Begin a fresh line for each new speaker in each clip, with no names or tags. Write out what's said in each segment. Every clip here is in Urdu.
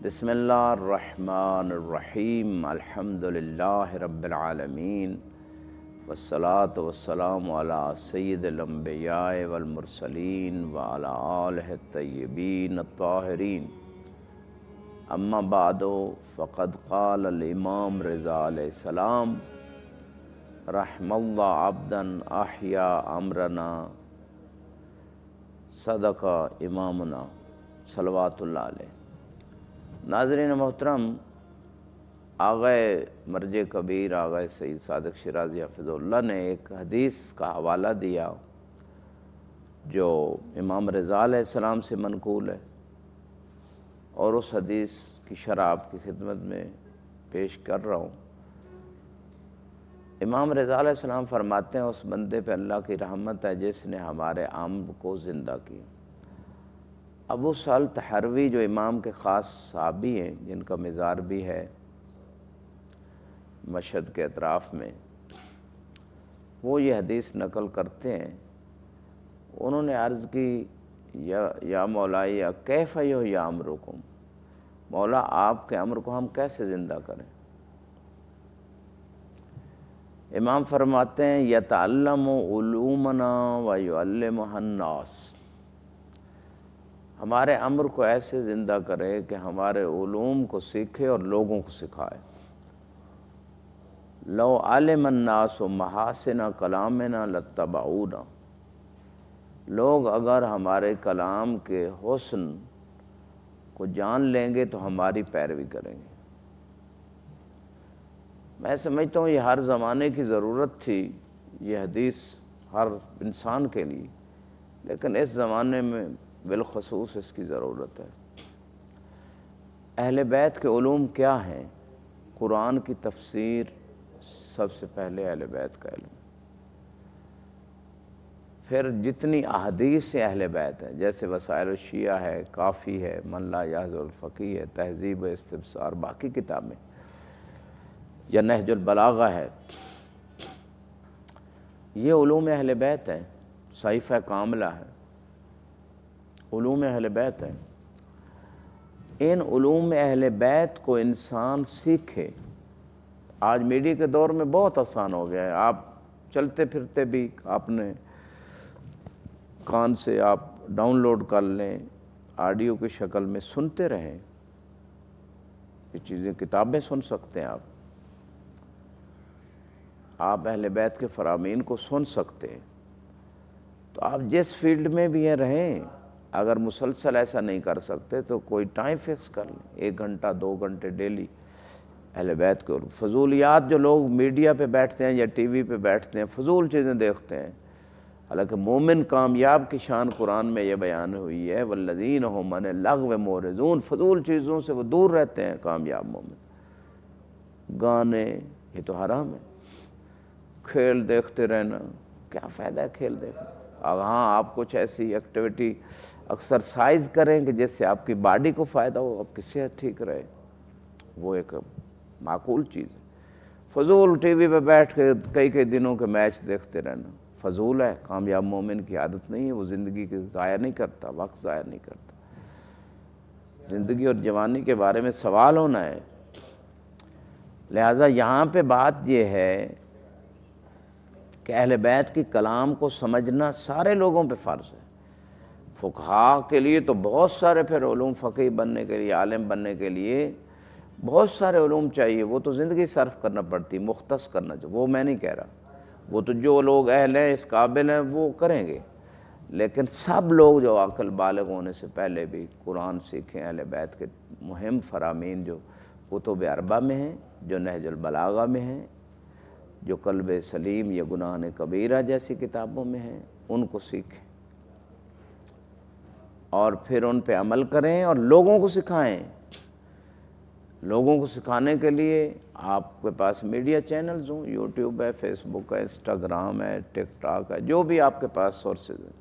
بسم اللہ الرحمن الرحیم الحمدللہ رب العالمین والصلاة والسلام علی سید الانبیاء والمرسلین وعلی آلہ الطیبین الطاہرین اما بعد فقد قال الامام رضا علیہ السلام رحم اللہ عبدا احیا امرنا صدق امامنا صلوات اللہ علیہ۔ ناظرین محترم، آغائے مرج کبیر آغائے سید صادق شیرازی حفظ اللہ نے ایک حدیث کا حوالہ دیا جو امام رضا علیہ السلام سے منقول ہے، اور اس حدیث کی شرح آپ کی خدمت میں پیش کر رہا ہوں۔ امام رضا علیہ السلام فرماتے ہیں اس بندے پہ اللہ کی رحمت ہے جس نے ہمارے عمر کو زندہ کیا۔ ابو سہل تحروی جو امام کے خاص صحابی ہیں، جن کا مزار بھی ہے مشہد کے اطراف میں، وہ یہ حدیث نقل کرتے ہیں۔ انہوں نے عرض کی یا مولائی یا کیف یحیی امرکم، مولا آپ کے امر کو ہم کیسے زندہ کریں؟ امام فرماتے ہیں یتعلم علومنا ویعلمها الناس، ہمارے امر کو ایسے زندہ کرے کہ ہمارے علوم کو سیکھے اور لوگوں کو سکھائے۔ لو علم الناس محاسن کلامنا لاتبعونا، لوگ اگر ہمارے کلام کے حسن کو جان لیں گے تو ہماری پیروی کریں گے۔ میں سمجھتا ہوں یہ ہر زمانے کی ضرورت تھی، یہ حدیث ہر انسان کے لیے، لیکن اس زمانے میں بالخصوص اس کی ضرورت ہے۔ اہل بیت کے علوم کیا ہیں؟ قرآن کی تفسیر سب سے پہلے اہل بیت کا علم، پھر جتنی احادیث اہل بیت ہیں جیسے وسائل الشیعہ ہے، کافی ہے، من لا یحظر الفقیہ ہے، تہذیب و استبصار، باقی کتابیں، یا نہج البلاغہ ہے، یہ علوم اہل بیت ہیں۔ صحیفہ کاملہ ہے، علوم اہل بیت ہیں۔ ان علوم اہل بیت کو انسان سیکھے۔ آج میڈیا کے دور میں بہت آسان ہو گیا ہے، آپ چلتے پھرتے بھی اپنے کان سے آپ ڈاؤن لوڈ کر لیں، آڈیو کی شکل میں سنتے رہیں، یہ چیزیں کتابیں سن سکتے ہیں، آپ اہل بیت کے فرامین کو سن سکتے ہیں۔ تو آپ جس فیلڈ میں بھی یہ رہیں، اگر مسلسل ایسا نہیں کر سکتے تو کوئی ٹائم فکس کر لیں، 1 گھنٹہ 2 گھنٹے ڈیلی اہل بیت کو۔ فضولیات جو لوگ میڈیا پہ بیٹھتے ہیں یا ٹی وی پہ بیٹھتے ہیں، فضول چیزیں دیکھتے ہیں، حالانکہ مومن کامیاب کی شان قرآن میں یہ بیان ہوئی ہے والذین هم عن اللغو معرضون، فضول چیزوں سے وہ دور رہتے ہیں کامیاب مومن۔ گانے یہ تو حرام ہے، کھیل دیکھتے رہنا، کیا فائدہ ہے کھیل دیکھنا؟ ہاں، آپ کچھ ایسی ایکٹیویٹی ایکسرسائز کریں کہ جس سے آپ کی باڈی کو فائدہ ہو، آپ کی صحت ٹھیک رہے، وہ ایک معقول چیز ہے۔ فضول ٹی وی پہ بیٹھ کے کئی دنوں کے میچ دیکھتے رہنا فضول ہے۔ کامیاب مومن کی عادت نہیں ہے، وہ زندگی کے ضائع نہیں کرتا، وقت ضائع نہیں کرتا۔ زندگی اور جوانی کے بارے میں سوال ہونا ہے۔ لہٰذا یہاں پہ بات یہ ہے کہ اہل بیت کی کلام کو سمجھنا سارے لوگوں پہ فرض ہے۔ فقہا کے لیے تو بہت سارے، پھر علوم فقیہ بننے کے لیے، عالم بننے کے لیے بہت سارے علوم چاہیے، وہ تو زندگی صرف کرنا پڑتی، مختص کرنا چاہیے، وہ میں نہیں کہہ رہا، وہ تو جو لوگ اہل ہیں، اس قابل ہیں، وہ کریں گے، لیکن سب لوگ جو عقل بالغ ہونے سے پہلے بھی قرآن سیکھیں۔ اہل بیت کے مہم فرامین جو کتب اربعہ میں ہیں، جو نہج البلاغہ میں ہیں، جو قلب سلیم یا گناہ کبیرہ جیسی کتابوں میں ہیں، ان کو سیکھیں اور پھر ان پہ عمل کریں اور لوگوں کو سکھائیں۔ لوگوں کو سکھانے کے لیے آپ کے پاس میڈیا چینلز ہوں، یوٹیوب ہے، فیس بک ہے، انسٹاگرام ہے، ٹک ٹاک ہے، جو بھی آپ کے پاس سورسز ہیں،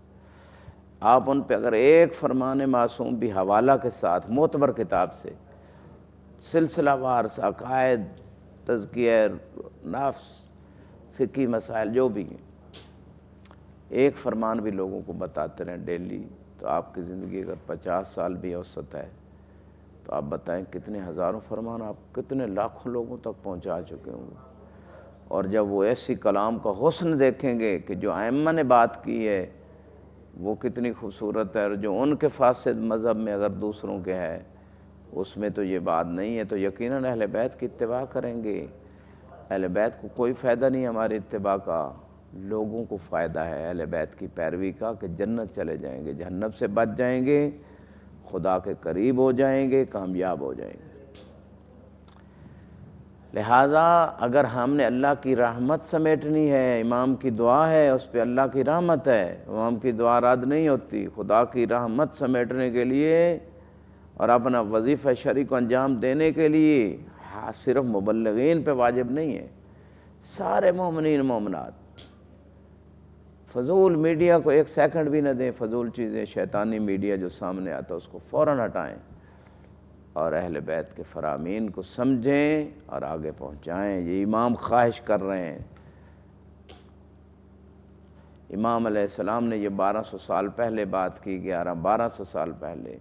آپ ان پہ اگر ایک فرمان معصوم بھی حوالہ کے ساتھ معتبر کتاب سے سلسلہ وار عقائد، تزکیہ نفس، فقہی مسائل جو بھی ہیں، ایک فرمان بھی لوگوں کو بتاتے رہیں ڈیلی، تو آپ کی زندگی اگر 50 سال بھی اوسط ہے تو آپ بتائیں کتنے ہزاروں فرمان آپ کتنے لاکھوں لوگوں تک پہنچا چکے ہوں گے۔ اور جب وہ ایسی کلام کا حسن دیکھیں گے کہ جو ائمہ نے بات کی ہے وہ کتنی خوبصورت ہے، اور جو ان کے فاسد مذہب میں اگر دوسروں کے ہے اس میں تو یہ بات نہیں ہے، تو یقیناً اہل بیت کی اتباع کریں گے۔ اہل بیت کو کوئی فائدہ نہیں ہماری اتباع کا، لوگوں کو فائدہ ہے اہل بیت کی پیروی کا کہ جنت چلے جائیں گے، جہنم سے بچ جائیں گے، خدا کے قریب ہو جائیں گے، کامیاب ہو جائیں گے۔ لہٰذا اگر ہم نے اللہ کی رحمت سمیٹنی ہے، امام کی دعا ہے اس پہ اللہ کی رحمت ہے، امام کی دعا رد نہیں ہوتی، خدا کی رحمت سمیٹنے کے لیے اور اپنا وظیفہ شرعی کو انجام دینے کے لیے صرف مبلغین پہ واجب نہیں ہے، سارے مومنین مومنات فضول میڈیا کو ایک سیکنڈ بھی نہ دیں، فضول چیزیں شیطانی میڈیا جو سامنے آتا ہے اس کو فوراً ہٹائیں اور اہل بیت کے فرامین کو سمجھیں اور آگے پہنچائیں۔ یہ امام خواہش کر رہے ہیں۔ امام علیہ السلام نے یہ 1200 سال پہلے بات کی، 1200 سال پہلے۔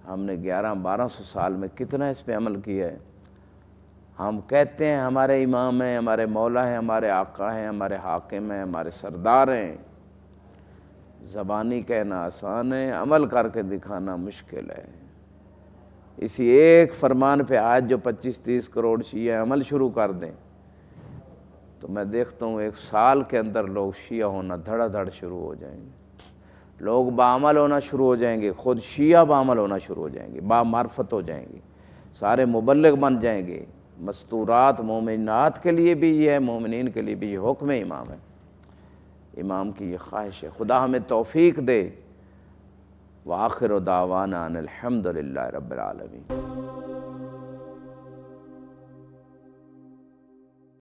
ہم نے 1200 سال میں کتنا اس پہ عمل کیا ہے؟ ہم کہتے ہیں ہمارے امام ہیں، ہمارے مولا ہیں، ہمارے آقا ہیں، ہمارے حاکم ہیں، ہمارے سردار ہیں۔ زبانی کہنا آسان ہے، عمل کر کے دکھانا مشکل ہے۔ اسی ایک فرمان پہ آج جو 25-30 کروڑ شیعہ عمل شروع کر دیں تو میں دیکھتا ہوں 1 سال کے اندر لوگ شیعہ ہونا دھڑا دھڑ شروع ہو جائیں گے، لوگ بعمل ہونا شروع ہو جائیں گے، خود شیعہ بعمل ہونا شروع ہو جائیں گے، بامعرفت ہو جائیں گے، سارے مبلغ بن جائیں گے۔ مستورات مومنات کے لیے بھی یہ ہے، مومنین کے لیے بھی یہ حکم امام ہے، امام کی یہ خواہش ہے۔ خدا ہمیں توفیق دے۔ وآخر دعوانا ان الحمد للہ رب العالمین۔